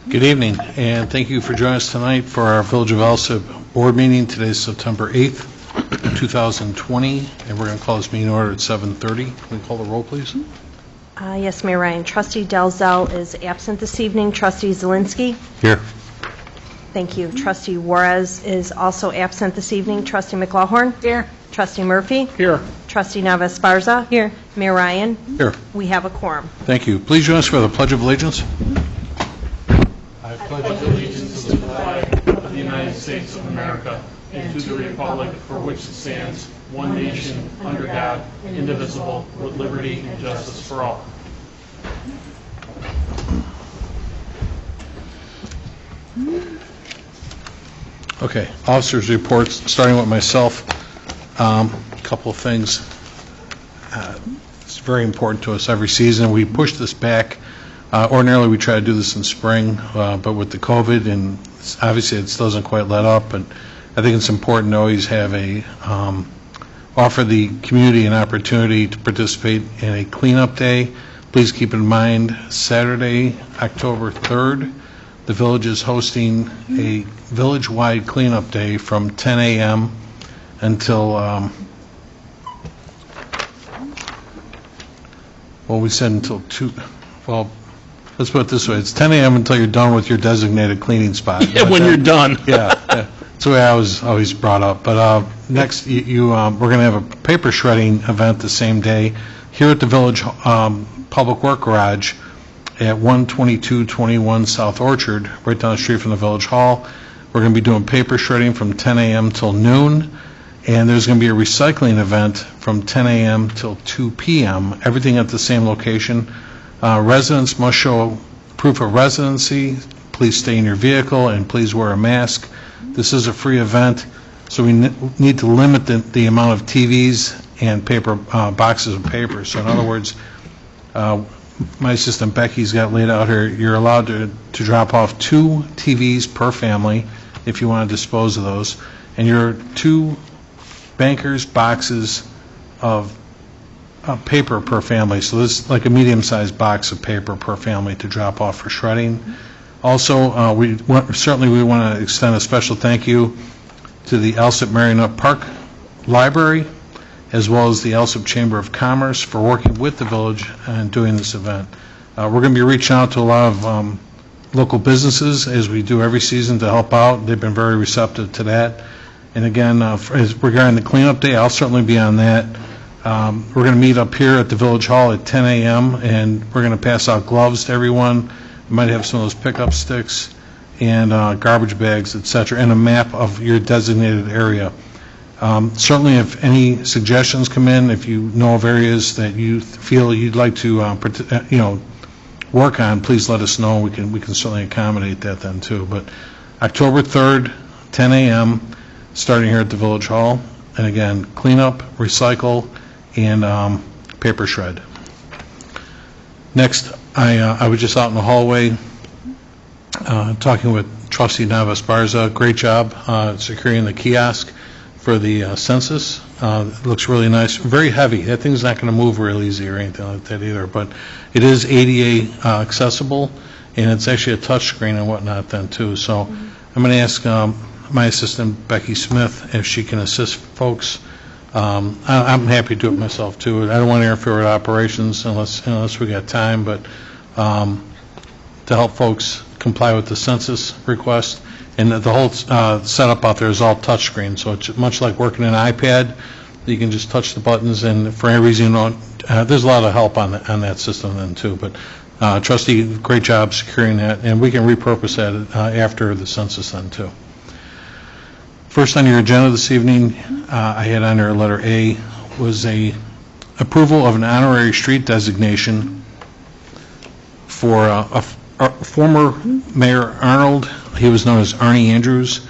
Good evening, and thank you for joining us tonight for our Village of Alsip board meeting. Today is September 8th, 2020, and we're going to call this meeting order at 7:30. Can we call the roll, please? Yes, Mayor Ryan. Trustee Dalzell is absent this evening. Trustee Zielinski? Here. Thank you. Trustee Juarez is also absent this evening. Trustee McLaughlin? Here. Trustee Murphy? Here. Trustee Nava-Esparza? Here. Mayor Ryan? Here. We have a quorum. Thank you. Please join us for the Pledge of Allegiance. I pledge allegiance to the flag of the United States of America and to the republic for which it stands, one nation, under God, indivisible, with liberty and justice for all. Okay, officers' reports, starting with myself. A couple of things. It's very important to us every season. We push this back. Ordinarily, we try to do this in spring, but with the COVID, and obviously it doesn't quite let up, but I think it's important to always have offer the community an opportunity to participate in a cleanup day. Please keep in mind, Saturday, October 3rd, the village is hosting a village-wide cleanup day from 10 a.m. until, well, we said until 2, well, let's put it this way, it's 10 a.m. until you're done with your designated cleaning spot. Yeah, when you're done. Yeah, that's the way I was always brought up. But next, we're going to have a paper shredding event the same day here at the Village Public Work Garage at 12221 South Orchard, right down the street from the Village Hall. We're going to be doing paper shredding from 10 a.m. till noon, and there's going to be a recycling event from 10 a.m. till 2 p.m., everything at the same location. Residents must show proof of residency, please stay in your vehicle, and please wear a mask. This is a free event, so we need to limit the amount of TVs and paper boxes of paper. So in other words, my assistant Becky's got laid out here, you're allowed to drop off 2 TVs per family if you want to dispose of those, and your 2 bankers boxes of paper per family. So this is like a medium-sized box of paper per family to drop off for shredding. Also, we want to extend a special thank you to the Alsip Marionette Park Library, as well as the Alsip Chamber of Commerce for working with the village and doing this event. We're going to be reaching out to a lot of local businesses, as we do every season, to help out. They've been very receptive to that. And again, as regarding the cleanup day, I'll certainly be on that. We're going to meet up here at the Village Hall at 10 a.m. and we're going to pass out gloves to everyone. We might have some of those pickup sticks and garbage bags, etc., and a map of your designated area. Certainly, if any suggestions come in, if you know of areas that you feel you'd like to, work on, please let us know. We can certainly accommodate that then too. But October 3rd, 10 a.m., starting here at the Village Hall, and again, clean up, recycle, and paper shred. Next, I was just out in the hallway talking with Trustee Nava-Esparza. Great job securing the kiosk for the census. It looks really nice. Very heavy. That thing's not going to move real easy or anything like that either, but it is ADA accessible, and it's actually a touch screen and whatnot then too. So I'm going to ask my assistant Becky Smith if she can assist folks. I'm happy to do it myself too. I don't want to interfere with operations unless we got time, but to help folks comply with the census request. And the whole setup out there is all touchscreen, so it's much like working an iPad. You can just touch the buttons, and for any reason, there's a lot of help on that system then too. But Trustee, great job securing that, and we can repurpose that after the census then too. First on your agenda this evening, I had on there letter A, was a approval of an honorary street designation for a former Mayor Arnold. He was known as Arnie Andrews,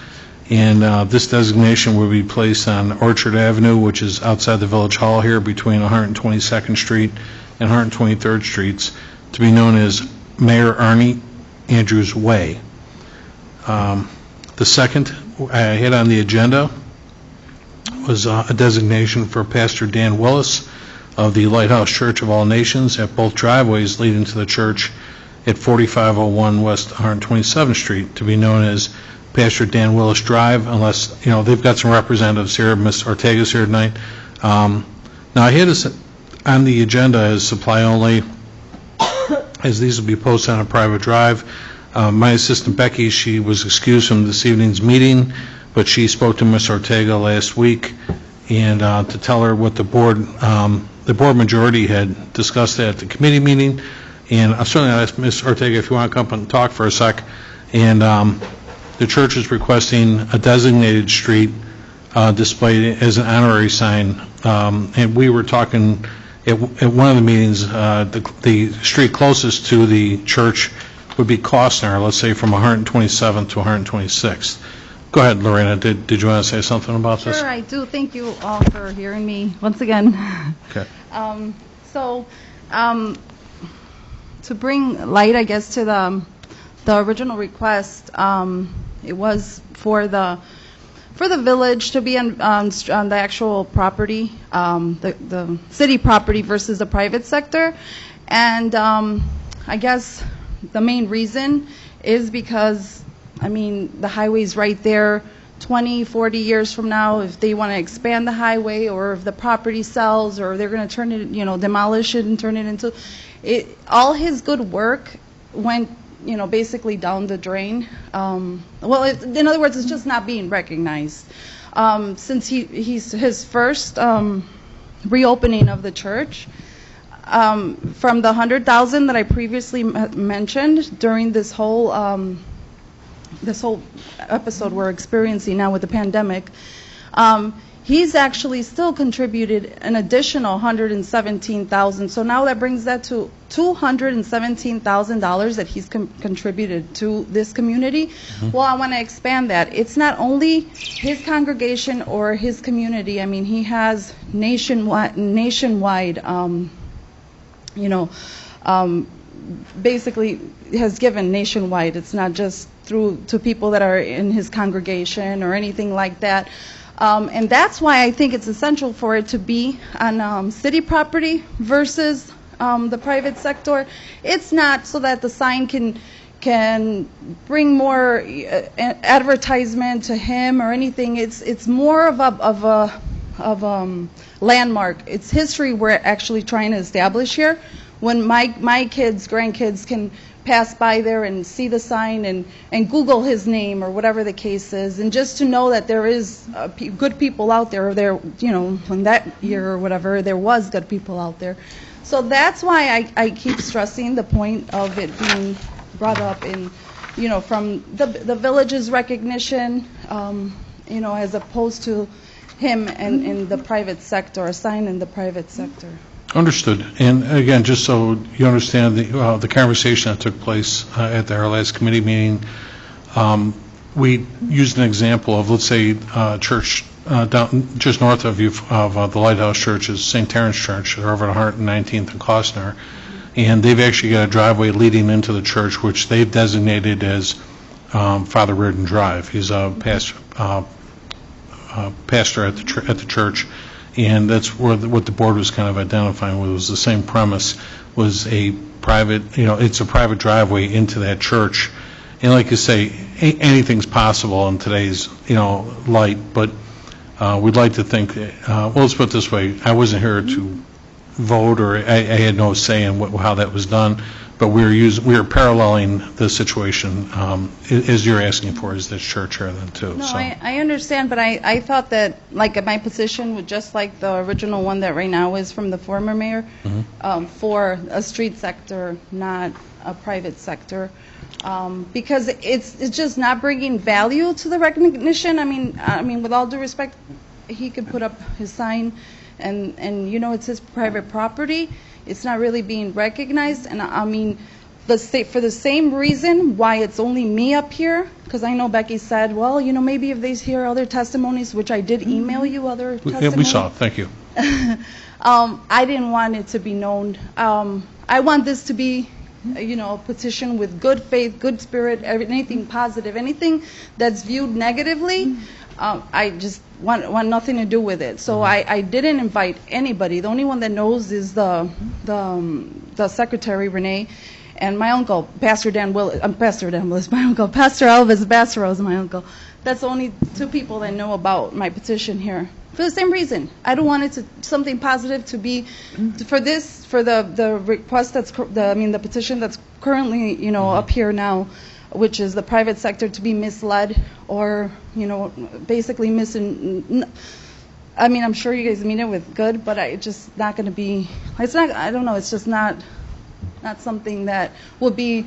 and this designation will be placed on Orchard Avenue, which is outside the Village Hall here between 122nd Street and 123rd Streets, to be known as Mayor Arnie Andrews Way. The second I had on the agenda was a designation for Pastor Dan Willis of the Lighthouse Church of All Nations at both driveways leading to the church at 4501 West 127th Street, to be known as Pastor Dan Willis Drive, unless, they've got some representatives here. Ms. Ortega's here tonight. Now, I had this on the agenda as supply only, as these will be posted on a private drive. My assistant Becky, she was excused from this evening's meeting, but she spoke to Ms. Ortega last week and to tell her what the board majority had discussed at the committee meeting. And I'm certainly going to ask Ms. Ortega if you want to come up and talk for a sec. And the church is requesting a designated street displayed as an honorary sign. And we were talking at one of the meetings, the street closest to the church would be Costner, let's say from 127th to 126th. Go ahead, Lorena. Did you want to say something about this? Sure, I do. Thank you all for hearing me once again. Okay. To bring light, I guess, to the original request, it was for the village to be on the actual property, the city property versus the private sector, and I guess the main reason is because, the highway's right there. 20, 40 years from now, if they want to expand the highway, or if the property sells, or they're going to turn it, demolish it and turn it into it, all his good work went, basically down the drain. In other words, it's just not being recognized. Since his first reopening of the church, from the 100,000 that I previously mentioned during this whole episode we're experiencing now with the pandemic, he's actually still contributed an additional $117,000. So now that brings that to $217,000 that he's contributed to this community. Mm-hmm. Well, I want to expand that. It's not only his congregation or his community. He has nationwide basically has given nationwide. It's not just to people that are in his congregation or anything like that. And that's why I think it's essential for it to be on city property versus the private sector. It's not so that the sign can bring more advertisement to him or anything. It's more of a landmark. It's history we're actually trying to establish here. When my kids, grandkids can pass by there and see the sign and Google his name or whatever the case is, and just to know that there is good people out there. In that year or whatever, there was good people out there. So that's why I keep stressing the point of it being brought up in, from the village's recognition, as opposed to him and in the private sector, a sign in the private sector. Understood. And again, just so you understand the conversation that took place at our last committee meeting, we used an example of, let's say, church down just north of you of the Lighthouse Church is St. Terrence Church. They're over at 119th and Costner, and they've actually got a driveway leading into the church, which they've designated as Father Reardon Drive. He's a pastor at the church. And that's what the board was kind of identifying with, was the same premise, was a private, it's a private driveway into that church. And like you say, anything's possible in today's, light, but we'd like to think, well, let's put it this way, I wasn't here to vote, or I had no say in how that was done, but we were paralleling the situation as you're asking for, is this church here then too. No, so. I understand, but I thought that, like, my position would just like the original one that right now is from the former mayor, Mm-hmm. For a street sector, not a private sector, because it's just not bringing value to the recognition. I mean, with all due respect, he could put up his sign, and it's his private property. It's not really being recognized, and for the same reason why it's only me up here, because I know Becky said, well, maybe if they hear other testimonies, which I did email you other testimonies. Yeah, we saw it. Thank you. I didn't want it to be known. I want this to be, a petition with good faith, good spirit, anything positive, anything that's viewed negatively. I just want nothing to do with it. So I didn't invite anybody. The only one that knows is the secretary, Renee. and my uncle, Pastor Dan Willis, Pastor Dan Willis, my uncle, Pastor Elvis Bassero is my uncle. That's the only two people that know about my petition here. For the same reason, I don't want it to something positive to be for the request the petition that's currently up here now, which is the private sector to be misled or basically missing. I'm sure you guys mean it with good, but it's just not going to be. It's not. I don't know. It's just not something that will be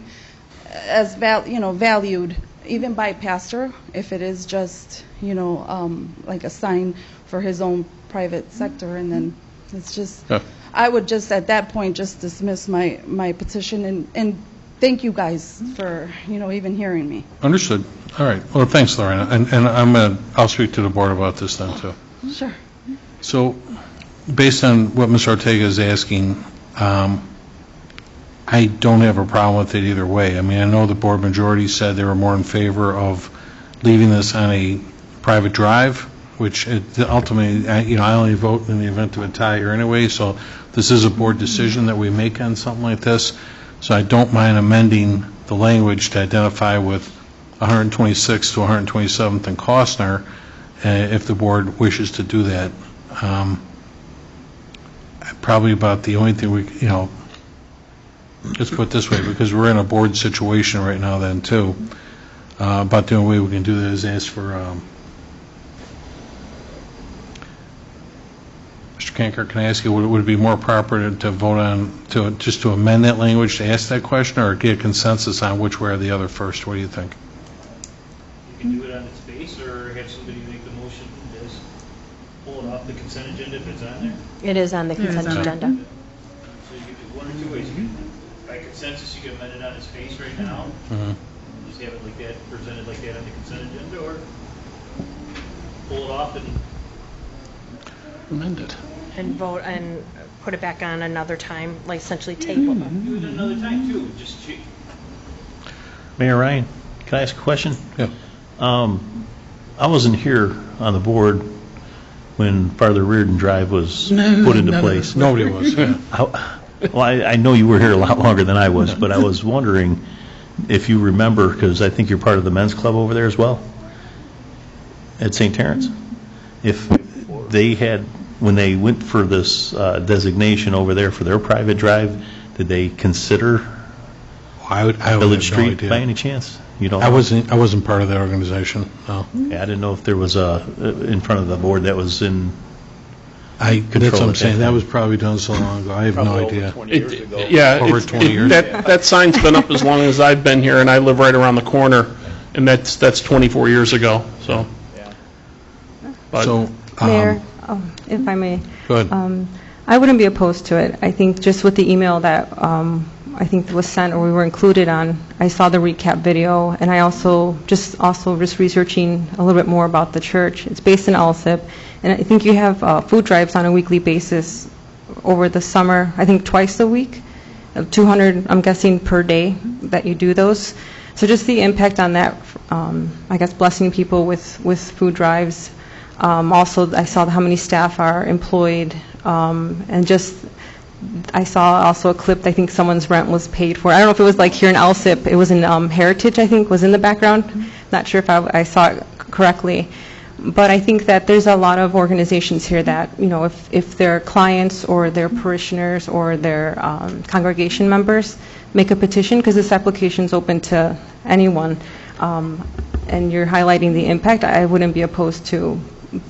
as valued even by pastor if it is just like a sign for his own private sector, and then it's just. Yeah. I would just at that point just dismiss my petition and thank you guys for even hearing me. Understood. All right. Well, thanks, Lorena. And I'll speak to the board about this then, too. Sure. So, based on what Ms. Ortega is asking, I don't have a problem with it either way. I know the board majority said they were more in favor of leaving this on a private drive, which ultimately, I only vote in the event of a tie here anyway, so this is a board decision that we make on something like this. So I don't mind amending the language to identify with 126th to 127th and Costner, if the board wishes to do that. Probably about the only thing let's put it this way, because we're in a board situation right now then too, about the only way we can do that is ask for, Mr. Kanker, can I ask you, would it be more proper to vote on, just to amend that language to ask that question, or get a consensus on which way or the other first? What do you think? You can do it on its face, or have somebody make the motion, just pull it off the consent agenda if it's on there. It is on the consent agenda. So you can do one or two ways. You can, by consensus, you can amend it on its face right now, just have it like that, presented like that on the consent agenda, or pull it off and Amend it. And vote and put it back on another time, like essentially table them. do it another time too. Just Mayor Ryan, can I ask a question? Yeah. I wasn't here on the board when Farther Reardon Drive was put into place. Nobody was. Yeah. Well, I know you were here a lot longer than I was, but I was wondering if you remember, because I think you're part of the men's club over there as well, at St. Terrence. If they had, when they went for this designation over there for their private drive, did they consider I would Village have no Street idea. by any chance? You don't I know? wasn't part of that organization. No. Yeah, I didn't know if there was in front of the board that was in. That's what Control I'm at saying. that That time. was probably done so long ago. I have no idea. Over 20 years. That sign's been up as long as I've been here, and I live right around the corner, and that's 24 years ago, so. But- So, Mayor, if I may. go ahead. I wouldn't be opposed to it. I think just with the email that I think was sent or we were included on, I saw the recap video, and I also just researching a little bit more about the church. It's based in Alsip, and I think you have food drives on a weekly basis over the summer, I think twice a week, 200, I'm guessing, per day that you do those. So just the impact on that, I guess blessing people with food drives. Also, I saw how many staff are employed, and just I saw also a clip. I think someone's rent was paid for. I don't know if it was like here in Alsip. It was in Heritage, I think, was in the background. Not sure if I saw it correctly. But I think that there's a lot of organizations here that, if their clients or their parishioners or their congregation members make a petition, because this application is open to anyone, and you're highlighting the impact, I wouldn't be opposed to,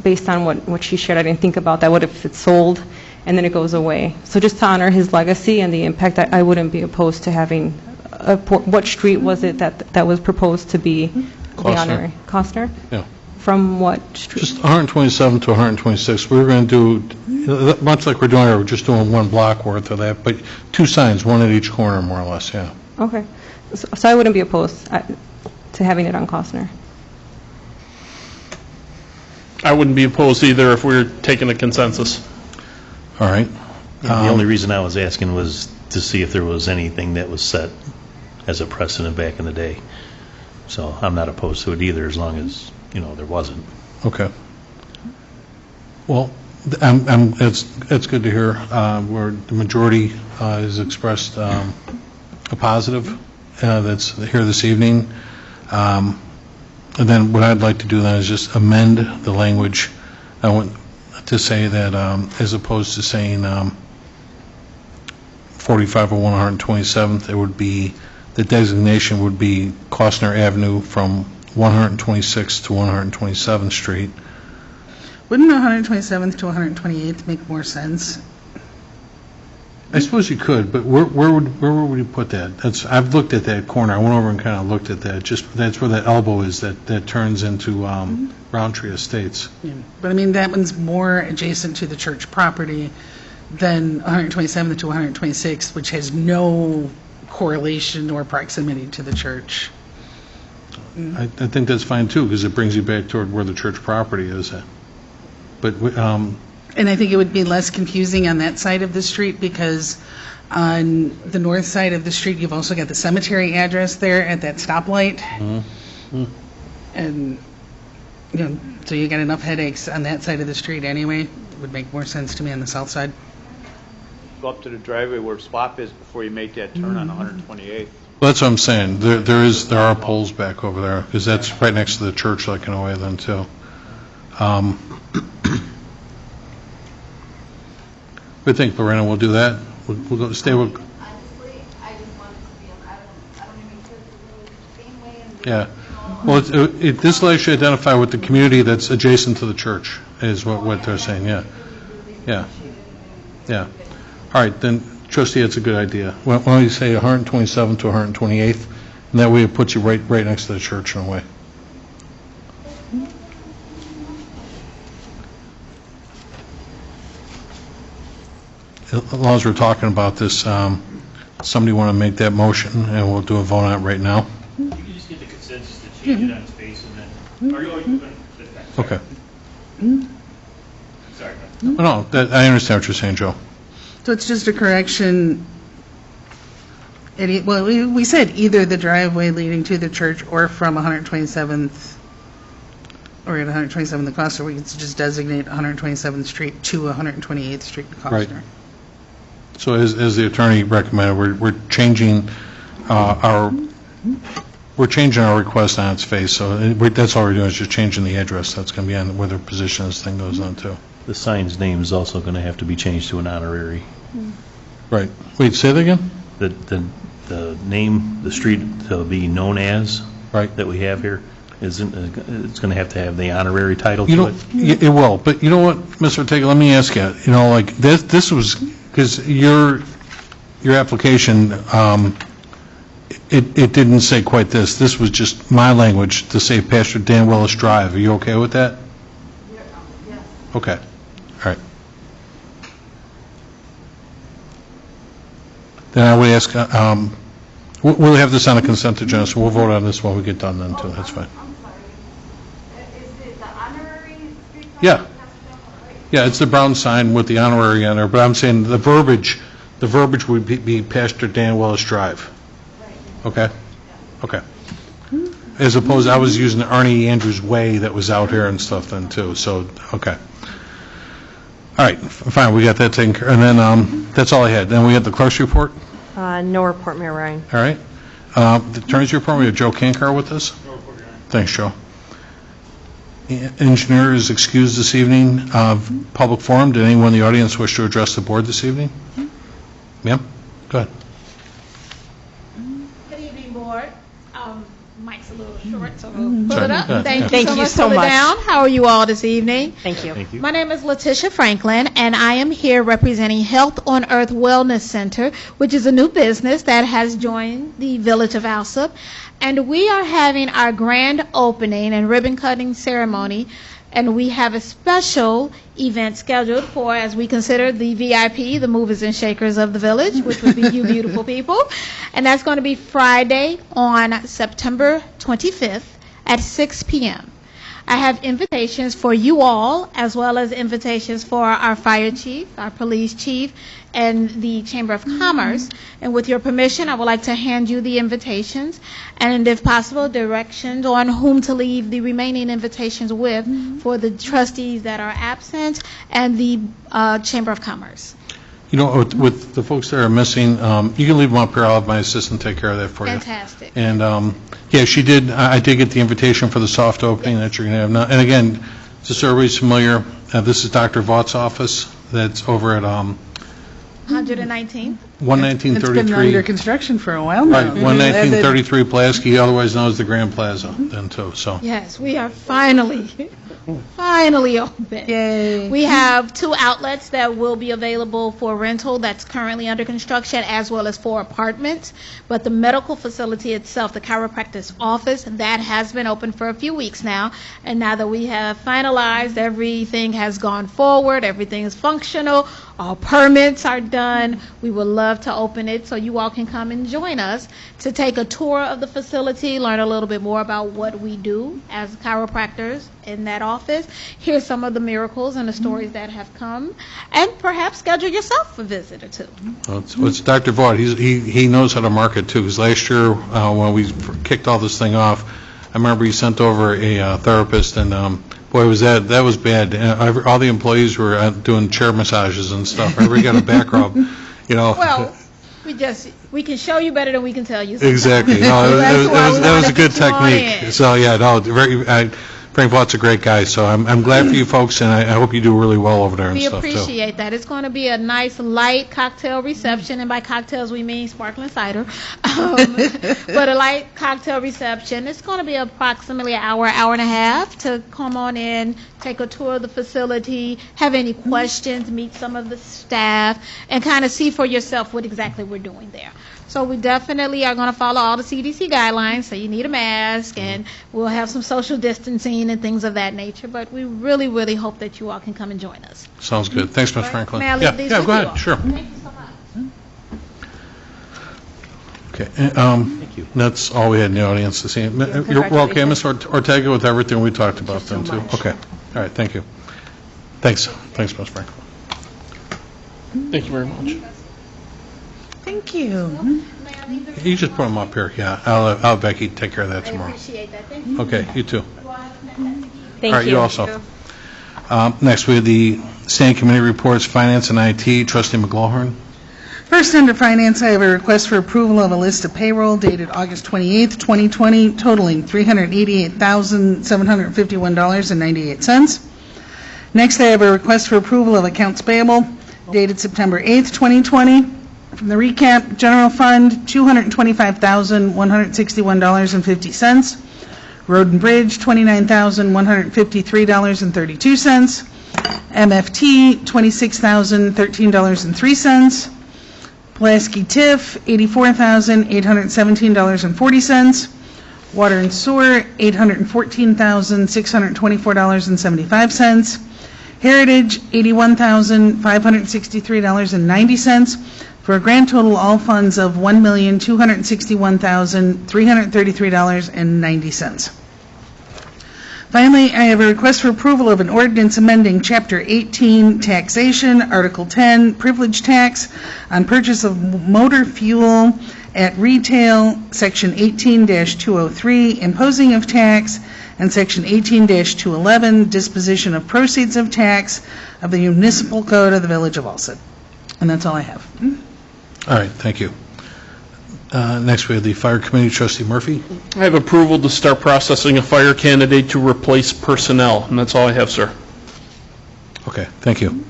based on what she shared. I didn't think about that. What if it's sold and then it goes away? So just to honor his legacy and the impact, I wouldn't be opposed to having, what street was it that was proposed to be the honorary? Costner? Yeah. From what street? Just 127 to 126. We were going to do, much like we're doing here, we're just doing one block worth of that, but 2 signs, one at each corner, more or less, yeah. Okay. So I wouldn't be opposed to having it on Costner. I wouldn't be opposed either if we were taking a consensus. All right. The only reason I was asking was to see if there was anything that was set as a precedent back in the day. So I'm not opposed to it either, as long as, there wasn't. Okay. Well, it's good to hear where the majority has expressed a positive that's here this evening. And then what I'd like to do then is just amend the language. I want to say that as opposed to saying 4501 127th, it would be, the designation would be Costner Avenue from 126th to 127th Street. Wouldn't 127th to 128th make more sense? I suppose you could, but where would you put that? I've looked at that corner. I went over and kind of looked at that. Just that's where that elbow is that turns into Roundtree Estates. Yeah. But I mean, that one's more adjacent to the church property than 127th to 126th, which has no correlation or proximity to the church. I think that's fine too, because it brings you back toward where the church property is. But And I think it would be less confusing on that side of the street, because on the north side of the street, you've also got the cemetery address there at that stoplight. And, so you got enough headaches on that side of the street anyway. It would make more sense to me on the south side. Go up to the driveway where swap is before you make that turn on 128th. well, that's what I'm saying. There are poles back over there, because that's right next to the church, like in a way, then too. What do you think, Lorena? We'll do that. We'll go stay with. Honestly, I just want it to be, I don't even care if the same way and Yeah. Well, this letter should identify with the community that's adjacent to the church, is what they're saying. Yeah. Yeah. Yeah. All right, then, Trustee, that's a good idea. Why don't you say 127th to 128th, and that way it puts you right next to the church in a way. As long as we're talking about this, somebody want to make that motion, and we'll do a vote on it right now? You can just get the consensus to change it on its face and then, are you going to? Okay. Sorry. No, I understand what you're saying, Joe. So it's just a correction. Well, we said either the driveway leading to the church or from 127th, or at 127th the Costner, we could just designate 127th Street to 128th Street to Costner. Right. So as the attorney recommended, we're changing our request on its face. So that's all we're doing is just changing the address. That's going to be on where the position this thing goes on to. The sign's name is also going to have to be changed to an honorary. Right. Wait, say that again? The name, the street to be known as, Right. that we have here, it's going to have the honorary title You to know, it. it will. But you know what, Mr. Ortega, let me ask you, like this was, because your application, it didn't say quite this. This was just my language to say Pastor Dan Willis Drive. Are you okay with that? yes. Okay. All right. Then I would ask, we'll have this on a consent agenda, so we'll vote on this when we get done then too. That's fine. I'm sorry. Is it the honorary street? Yeah. Yeah, it's the brown sign with the honorary on there, but I'm saying the verbiage would be Pastor Dan Willis Drive. Okay? Okay. As opposed, I was using the Arnie Andrews Way that was out here and stuff then too, so, okay. All right, fine, we got that taken care of. And then, that's all I had. Then we had the clerk's report, No report, Mayor Ryan. all right? The attorney's report, we have Joe Kankar with us. Thanks, Joe. Engineer is excused this evening. Public forum, did anyone in the audience wish to address the board this evening? Ma'am, go ahead. Good evening, Board. Mike's a little short, so we'll pull it up. Good. Thank you so much. Pull it down. How are you all this evening? Thank you. Thank you. My name is Letitia Franklin, and I am here representing Health on Earth Wellness Center, which is a new business that has joined the Village of Alsip. And we are having our grand opening and ribbon cutting ceremony, and we have a special event scheduled for, as we consider, the VIP, the movers and shakers of the village, which would be you beautiful people. And that's going to be Friday on September 25th at 6 p.m. I have invitations for you all, as well as invitations for our fire chief, our police chief, and the Chamber of Commerce. And with your permission, I would like to hand you the invitations, and if possible, directions on whom to leave the remaining invitations with for the trustees that are absent and the Chamber of Commerce. You know, with the folks that are missing, you can leave them up here. I'll have my assistant take care of that for you. Fantastic. And, yeah, she did, I did get the invitation for the soft opening that you're going to have now. And again, just so everybody's familiar, this is Dr. Vaught's office that's over at 119. 11933. It's been under construction for a while Right, now. 11933 Pulaski, otherwise known as the Grand Plaza then too, so. Yes, we are finally open. Yay. We have 2 outlets that will be available for rental that's currently under construction, as well as 4 apartments. But the medical facility itself, the chiropractor's office, that has been open for a few weeks now. And now that we have finalized, everything has gone forward, everything is functional, all permits are done, we would love to open it so you all can come and join us to take a tour of the facility, learn a little bit more about what we do as chiropractors in that office, hear some of the miracles and the stories that have come, and perhaps schedule yourself a visit or 2. Well, it's Dr. Vaught, he knows how to market too, because last year when we kicked all this thing off, I remember he sent over a therapist, and boy, was that was bad. All the employees were doing chair massages and stuff. Everybody got a back rub, you know. Well, we can show you better than we can tell you. Sometimes. Exactly. No, that was a good technique. In. So yeah, no, Frank Vaught's a great guy. So I'm glad for you folks, and I hope you do really well over there and We stuff too. appreciate that. It's going to be a nice light cocktail reception, and by cocktails we mean sparkling cider. But a light cocktail reception. It's going to be approximately an hour and a half to come on in, take a tour of the facility, have any questions, meet some of the staff, and kind of see for yourself what exactly we're doing there. So we definitely are going to follow all the CDC guidelines, so you need a mask, and we'll have some social distancing and things of that nature, but we really, really hope that you all can come and join us. Sounds good. Thanks, Ms. Franklin. May I leave Yeah, these yeah, with go you ahead. all? Sure. Thank you so much. Okay. Thank you. That's all we had in the audience this evening. You're okay, Ms. Ortega, with everything we talked about then too. Okay. All right. Thank you. Thanks. Thanks, Ms. Franklin. Thank you very much. Thank you. May I leave this? You just put them up here. Yeah. I'll have Becky take care of that I tomorrow. appreciate that. Thank you. Okay. You too. Thank All right, you. you also. Next, we have the standing committee reports, Finance and IT. Trustee McGlawhorn. First, under Finance, I have a request for approval of a list of payroll dated August 28th, 2020, totaling $388,751.98. Next, I have a request for approval of accounts payable dated September 8th, 2020. From the recap, General Fund, $225,161.50. Road and Bridge, $29,153.32. MFT, $26,013.03. Pulaski TIF, $84,817.40. Water and Sewer, $814,624.75. Heritage, $81,563.90, for a grand total all funds of $1,261,333.90. Finally, I have a request for approval of an ordinance amending Chapter 18 Taxation, Article 10 Privilege Tax on purchase of motor fuel at retail, Section 18-203, imposing of tax, and Section 18-211, disposition of proceeds of tax of the municipal code of the Village of Alsip. And that's all I have. All right, thank you. Next, we have the Fire Committee. Trustee Murphy. I have approval to start processing a fire candidate to replace personnel, and that's all I have, sir. Okay, thank you.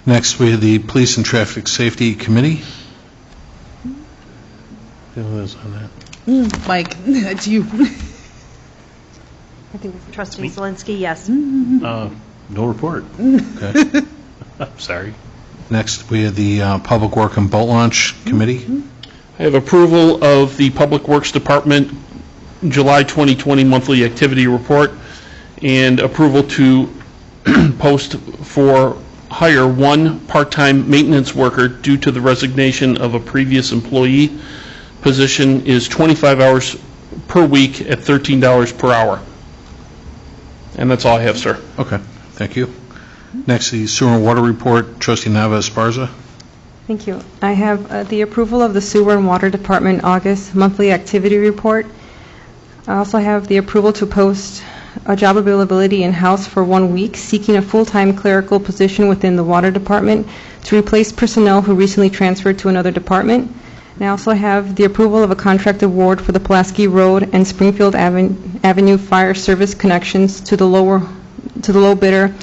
Next, we have the Police and Traffic Safety Committee. Who is on that? Mike, that's you. I think Trustee Zelinski, yes. No report. Okay. Sorry. Next, we have the Public Work and Boat Launch Committee. I have approval of the Public Works Department July 2020 monthly activity report and approval to post for hire one part-time maintenance worker due to the resignation of a previous employee. Position is 25 hours per week at $13 per hour. And that's all I have, sir. Okay, thank you. Next, the Sewer and Water Report. Trustee Nava Esparza. Thank you. I have the approval of the Sewer and Water Department August monthly activity report. I also have the approval to post a job availability in-house for 1 week, seeking a full-time clerical position within the Water Department to replace personnel who recently transferred to another department. And I also have the approval of a contract award for the Pulaski Road and Springfield Avenue Fire Service connections to the low bidder,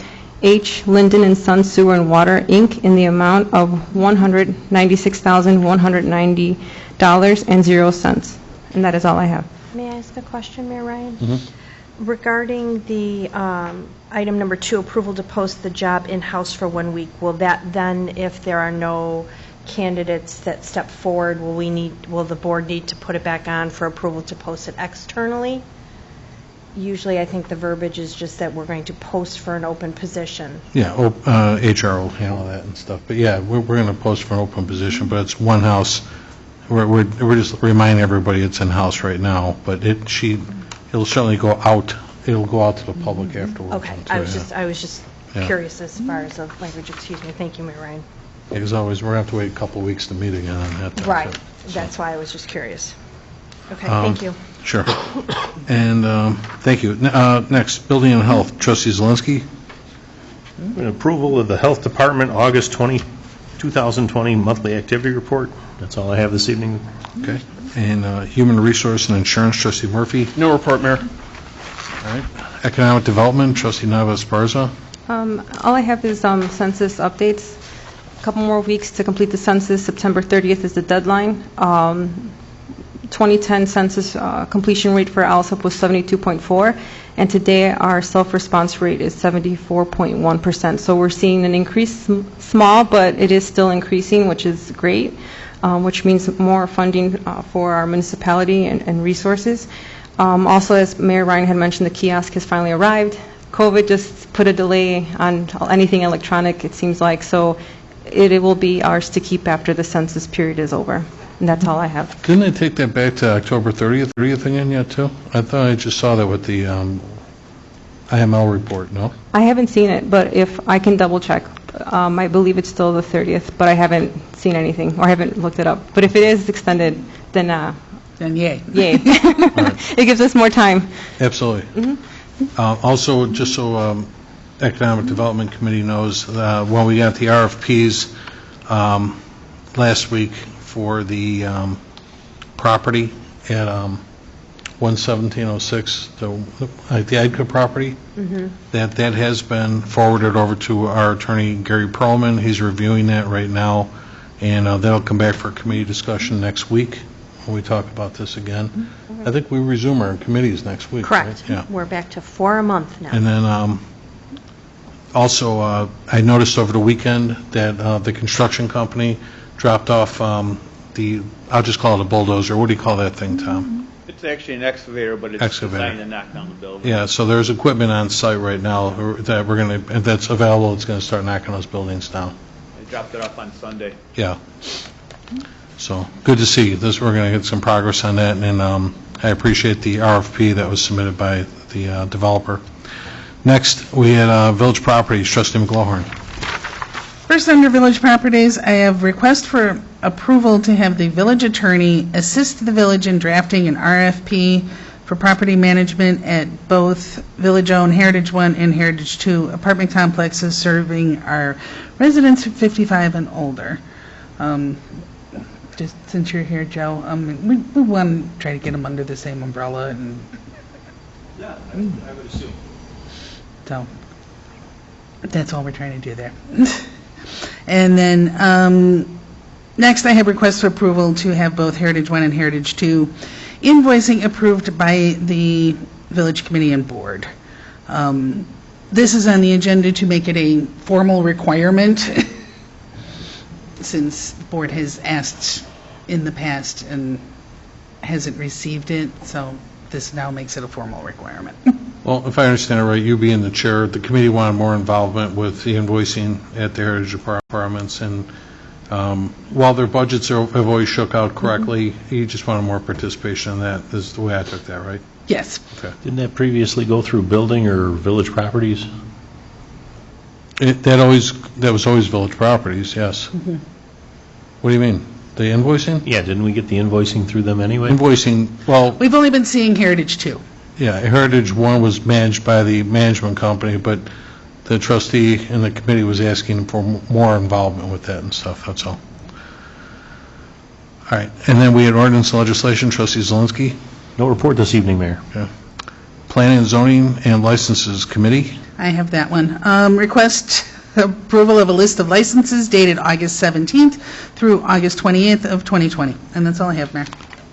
H. Linden and Son Sewer and Water, Inc., in the amount of $196,190.00. And that is all I have. May I ask a question, Mayor Ryan? Regarding the item number 2, approval to post the job in-house for 1 week, will that then, if there are no candidates that step forward, will the board need to put it back on for approval to post it externally? Usually, I think the verbiage is just that we're going to post for an open position. Yeah, HR will handle that and stuff. But yeah, we're going to post for an open position, but it's one house. We're just reminding everybody it's in-house right now, but it'll certainly go out. It'll go out to the public afterwards. Okay, I was just curious as far as the language. Excuse me. Thank you, Mayor Ryan. Because always, we're going to have to wait a couple of weeks to meet again on that. Right. That's why I was just curious. Okay, thank you. Sure. And thank you. Next, Building and Health, Trustee Zelinski. An approval of the Health Department August 2020 monthly activity report. That's all I have this evening. Okay. And Human Resource and Insurance, Trustee Murphy. No report, Mayor. All right. Economic Development, Trustee Nava-Esparza. All I have is census updates. A couple more weeks to complete the census. September 30th is the deadline. 2010 census completion rate for Alsip was 72.4, and today our self-response rate is 74.1%. So we're seeing an increase, small, but it is still increasing, which is great, which means more funding for our municipality and resources. Also, as Mayor Ryan had mentioned, the kiosk has finally arrived. COVID just put a delay on anything electronic, it seems like, so it will be ours to keep after the census period is over. And that's all I have. Didn't they take that back to October 30th again yet, too? I thought I just saw that with the IML report, no? I haven't seen it, but if I can double check. I believe it's still the 30th, but I haven't seen anything, or I haven't looked it up. But if it is extended, then yay. Yay. It gives us more time. Absolutely. Also, just so Economic Development Committee knows, when we got the RFPs last week for the property at 11706, the ADCA property, that has been forwarded over to our attorney, Gary Perlman. He's reviewing that right now, and that'll come back for committee discussion next week when we talk about this again. I think we resume our committees next week. Correct. Right? Yeah. We're back to 4 a month now. And then also, I noticed over the weekend that the construction company dropped off I'll just call it a bulldozer. What do you call that thing, Tom? It's actually an excavator, but it's designed to knock down the building. Yeah, so there's equipment on site right now that that's available. It's going to start knocking those buildings down. They dropped it off on Sunday. Yeah. So good to see. We're going to get some progress on that, and I appreciate the RFP that was submitted by the developer. Next, we had Village Properties, Trustee McLaughlin. First, under Village Properties, I have request for approval to have the village attorney assist the village in drafting an RFP for property management at both village-owned Heritage 1 and Heritage 2 apartment complexes serving our residents 55 and older. Just since you're here, Joe, we want to try to get them under the same umbrella, and Yeah, I would assume. so that's all we're trying to do there. And then next, I have requests for approval to have both Heritage 1 and Heritage 2 invoicing approved by the Village Committee and Board. This is on the agenda to make it a formal requirement since the Board has asked in the past and hasn't received it, so this now makes it a formal requirement. Well, if I understand it right, you being the chair, the committee wanted more involvement with the invoicing at the Heritage Departments, and while their budgets have always shook out correctly, you just wanted more participation in that, is the way I took that, right? Yes. Okay. Didn't that previously go through building or village properties? That was always Village Properties, yes. What do you mean? The invoicing? Yeah, didn't we get the invoicing through them anyway? Invoicing, well, We've only been seeing Heritage 2. yeah, Heritage 1 was managed by the management company, but the trustee and the committee was asking for more involvement with that and stuff, that's all. All right, and then we had ordinance and legislation, trustee Zelinski. No report this evening, Mayor. Okay. Planning and Zoning and Licenses Committee. I have that one. Request approval of a list of licenses dated August 17th through August 28th of 2020. And that's all I have, Mayor.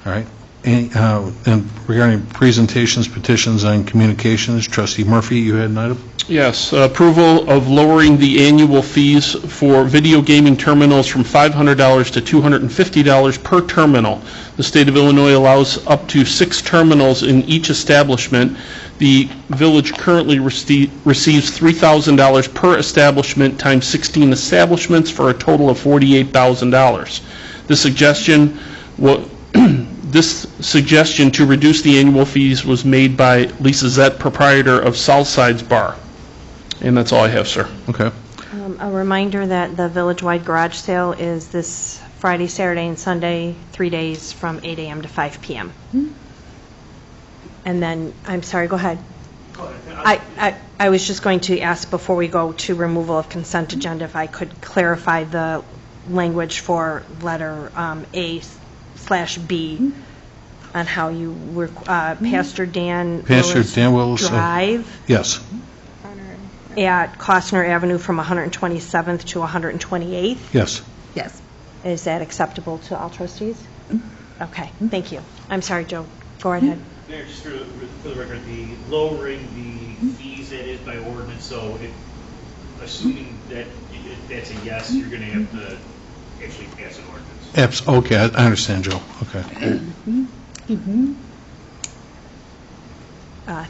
All right. And regarding presentations, petitions, and communications, trustee Murphy, you had an item? Yes, approval of lowering the annual fees for video gaming terminals from $500 to $250 per terminal. The state of Illinois allows up to 6 terminals in each establishment. The village currently receives $3,000 per establishment times 16 establishments for a total of $48,000. This suggestion to reduce the annual fees was made by Lisa Zett, proprietor of Southside's Bar. And that's all I have, sir. Okay. A reminder that the village-wide garage sale is this Friday, Saturday, and Sunday, 3 days from 8 a.m. to 5 p.m. And then, I'm sorry, go ahead. I was just going to ask before we go to removal of consent agenda if I could clarify the language for letter A/B on how you were, Pastor Dan Willis Drive Yes. at Costner Avenue from 127th to 128th. Yes. Yes. Is that acceptable to all trustees? Okay, thank you. I'm sorry, Joe. Go right ahead. Mayor, just for the record, the lowering the fees, that is by ordinance, so assuming that that's a yes, you're going to have to actually pass an ordinance. Okay, I understand, Joe. Okay.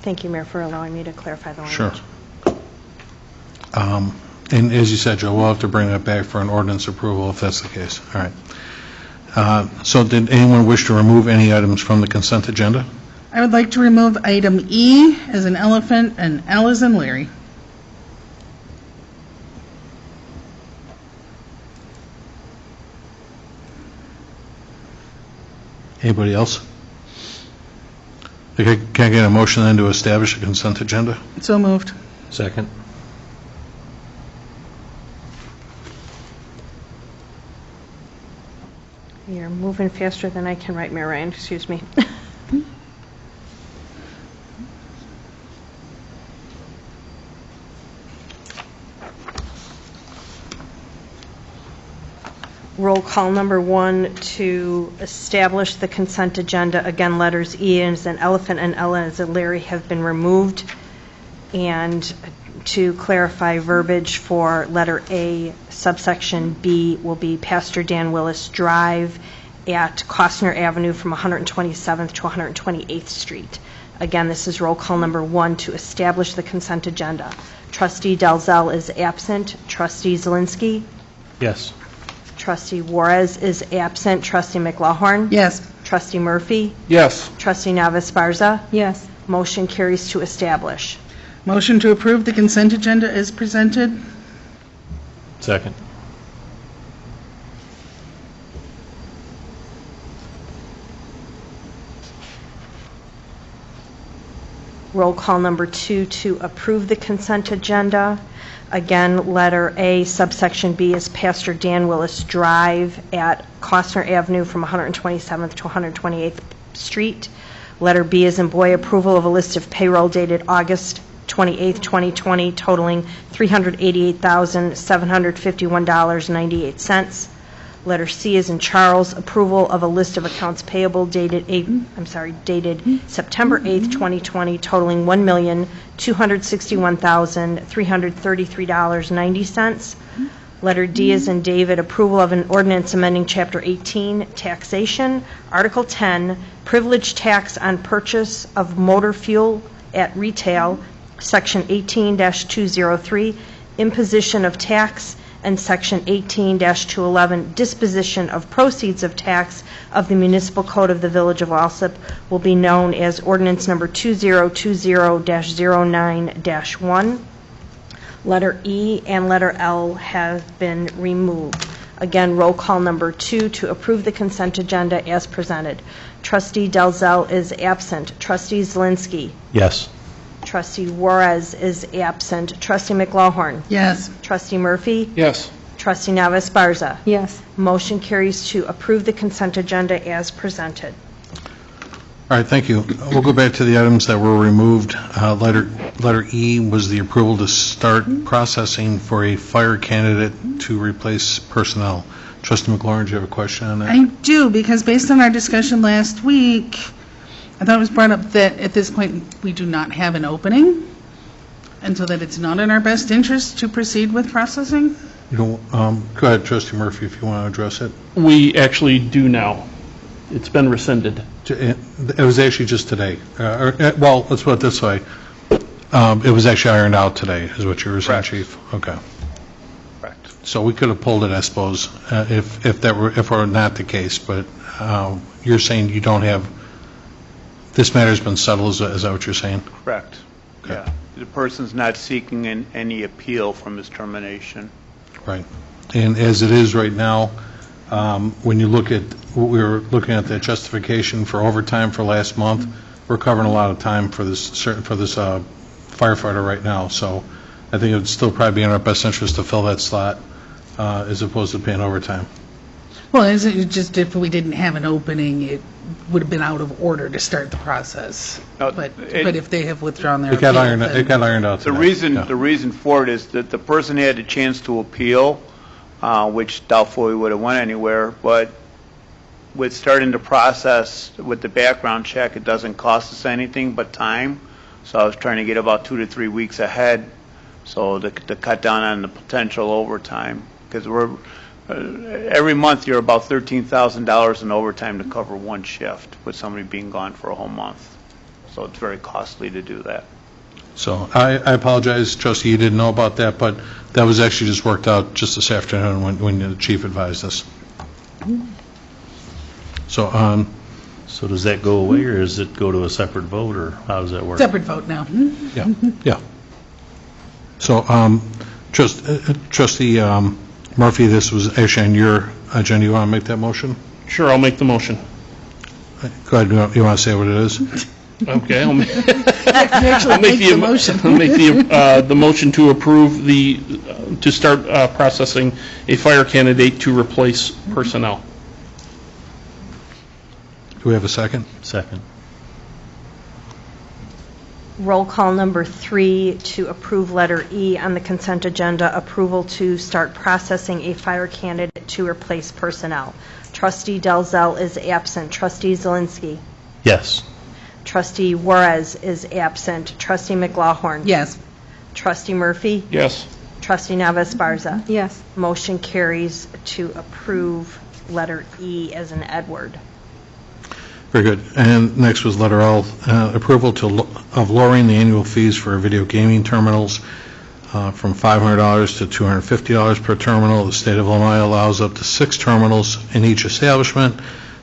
Thank you, Mayor, for allowing me to clarify the language. Sure. And as you said, Joe, we'll have to bring that back for an ordinance approval if that's the case. All right. So did anyone wish to remove any items from the consent agenda? I would like to remove item E as an elephant and L as in Larry. Anybody else? Okay, can I get a motion then to establish a consent agenda? So moved. Second. You're moving faster than I can write, Mayor Ryan, excuse me. Roll call number 1 to establish the consent agenda. Again, letters E as an elephant and L as a Larry have been removed. And to clarify verbiage for letter A, subsection B will be Pastor Dan Willis Drive at Costner Avenue from 127th to 128th Street. Again, this is roll call number 1 to establish the consent agenda. Trustee Dalzell is absent. Trustee Zelinski? Yes. Trustee Juarez is absent. Trustee McLaughlin? Yes. Trustee Murphy? Yes. Trustee Navas-Barza? Yes. Motion carries to establish. Motion to approve the consent agenda is presented. Second. Roll call number 2 to approve the consent agenda. Again, letter A, subsection B is Pastor Dan Willis Drive at Costner Avenue from 127th to 128th Street. Letter B is in boy, approval of a list of payroll dated August 28th, 2020, totaling $388,751.98. Letter C is in Charles, approval of a list of accounts payable dated September 8th, 2020, totaling $1,261,333.90. Letter D is in David, approval of an ordinance amending Chapter 18, Taxation, Article 10, Privilege Tax on Purchase of Motor Fuel at Retail, Section 18-203, Imposition of Tax, and Section 18-211, Disposition of Proceeds of Tax of the Municipal Code of the Village of Alsip, will be known as Ordinance Number 2020-09-1. Letter E and letter L have been removed. Again, roll call number 2 to approve the consent agenda as presented. Trustee Dalzell is absent. Trustee Zelinski? Yes. Trustee Juarez is absent. Trustee McLaughlin. Yes. Trustee Murphy. Yes. Trustee Navas Barza. Yes. Motion carries to approve the consent agenda as presented. All right, thank you. We'll go back to the items that were removed. Letter E was the approval to start processing for a fire candidate to replace personnel. Trustee McLaurin, do you have a question on that? I do, because based on our discussion last week, I thought it was brought up that at this point, we do not have an opening, and so that it's not in our best interest to proceed with processing? Go ahead, Trustee Murphy, if you want to address it. We actually do now. It's been rescinded. It was actually just today. Well, let's put it this way. It was actually ironed out today, is what you were saying, Correct. Chief? Okay. Correct. So we could have pulled it, I suppose, if were not the case, but you're saying you don't have, this matter's been settled, is that what you're saying? Correct. Okay. Yeah. The person's not seeking any appeal from his termination. Right. And as it is right now, when you look at, we were looking at the justification for overtime for last month, we're covering a lot of time for this firefighter right now, so I think it would still probably be in our best interest to fill that slot as opposed to paying overtime. Well, is it just if we didn't have an opening, it would have been out of order to start the process? No, But if they have withdrawn their It got appeal, ironed, then- it got ironed out The today. reason for it is that the person had a chance to appeal, which doubtfully would have went anywhere, but with starting the process with the background check, it doesn't cost us anything but time. So I was trying to get about 2 to 3 weeks ahead, so to cut down on the potential overtime. Because every month you're about $13,000 in overtime to cover one shift with somebody being gone for a whole month. So it's very costly to do that. So I apologize, Trustee, you didn't know about that, but that was actually just worked out just this afternoon when the chief advised us. So, So does that go away, or does it go to a separate vote, or how does that work? Separate vote now. yeah. So, Trustee Murphy, this was actually on your agenda. You want to make that motion? Sure, I'll make the motion. Go ahead, you want to say what it is? Okay, I'll make Actually, make the motion. I'll make the motion to approve to start processing a fire candidate to replace personnel. Do we have a second? Second. Roll call number 3 to approve letter E on the consent agenda, approval to start processing a fire candidate to replace personnel. Trustee Dalzell is absent. Trustee Zelinski. Yes. Trustee Juarez is absent. Trustee McLaughlin. Yes. Trustee Murphy. Yes. Trustee Navas Barza. Yes. Motion carries to approve letter E as in Edward. Very good. And next was letter L, approval of lowering the annual fees for video gaming terminals from $500 to $250 per terminal. The state of Illinois allows up to 6 terminals in each establishment.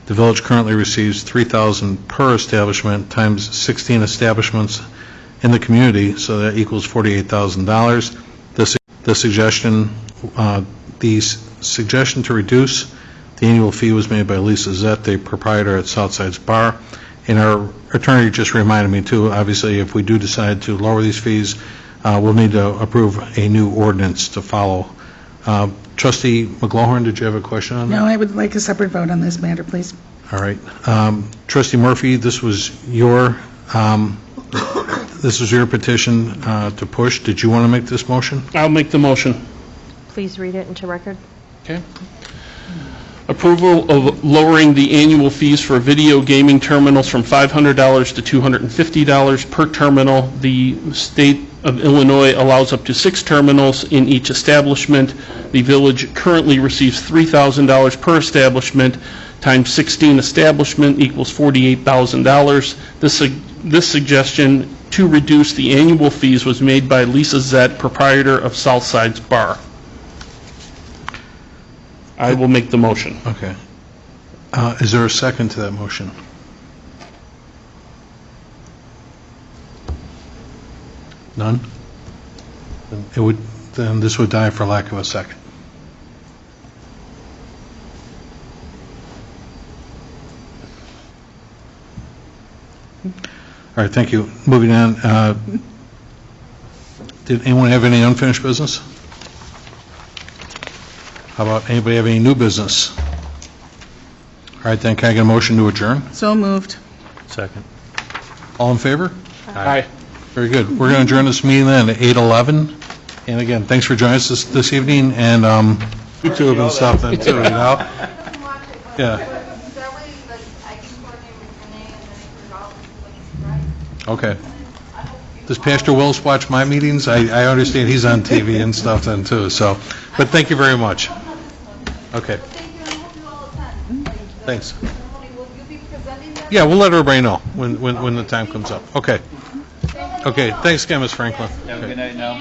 The village currently receives $3,000 per establishment times 16 establishments in the community, so that equals $48,000. The suggestion to reduce the annual fee was made by Lisa Zett, the proprietor at Southside's Bar. And our attorney just reminded me, too, obviously, if we do decide to lower these fees, we'll need to approve a new ordinance to follow. Trustee McLaughlin, did you have a question on that? No, I would like a separate vote on this matter, please. All right. Trustee Murphy, this was your petition to push. Did you want to make this motion? I'll make the motion. Please read it into record. Okay. Approval of lowering the annual fees for video gaming terminals from $500 to $250 per terminal. The state of Illinois allows up to 6 terminals in each establishment. The village currently receives $3,000 per establishment times 16 establishment equals $48,000. This suggestion to reduce the annual fees was made by Lisa Zett, proprietor of Southside's Bar. I will make the motion. Okay. Is there a second to that motion? None? Then this would die for lack of a second. All right, thank you. Moving on, Did anyone have any unfinished business? How about anybody have any new business? All right, then, can I get a motion to adjourn? So moved. Second. All in favor? Aye. Very good. We're going to adjourn this meeting then at 8:11. And again, thanks for joining us this evening, and YouTube and stuff then too, you know? Doesn't watch it, but Yeah. that way, like, I can coordinate with Renee and then it goes out, like, right? Okay. Does Pastor Wills watch my meetings? I understand he's on TV and stuff then too, so, but thank you very much. Okay, Thank you, and I hope you all attend. Like, the thanks. ceremony, will you be presenting that? Yeah, we'll let everybody know when the time comes up. Okay. Okay, thanks again, Ms. Franklin. Have a good night now.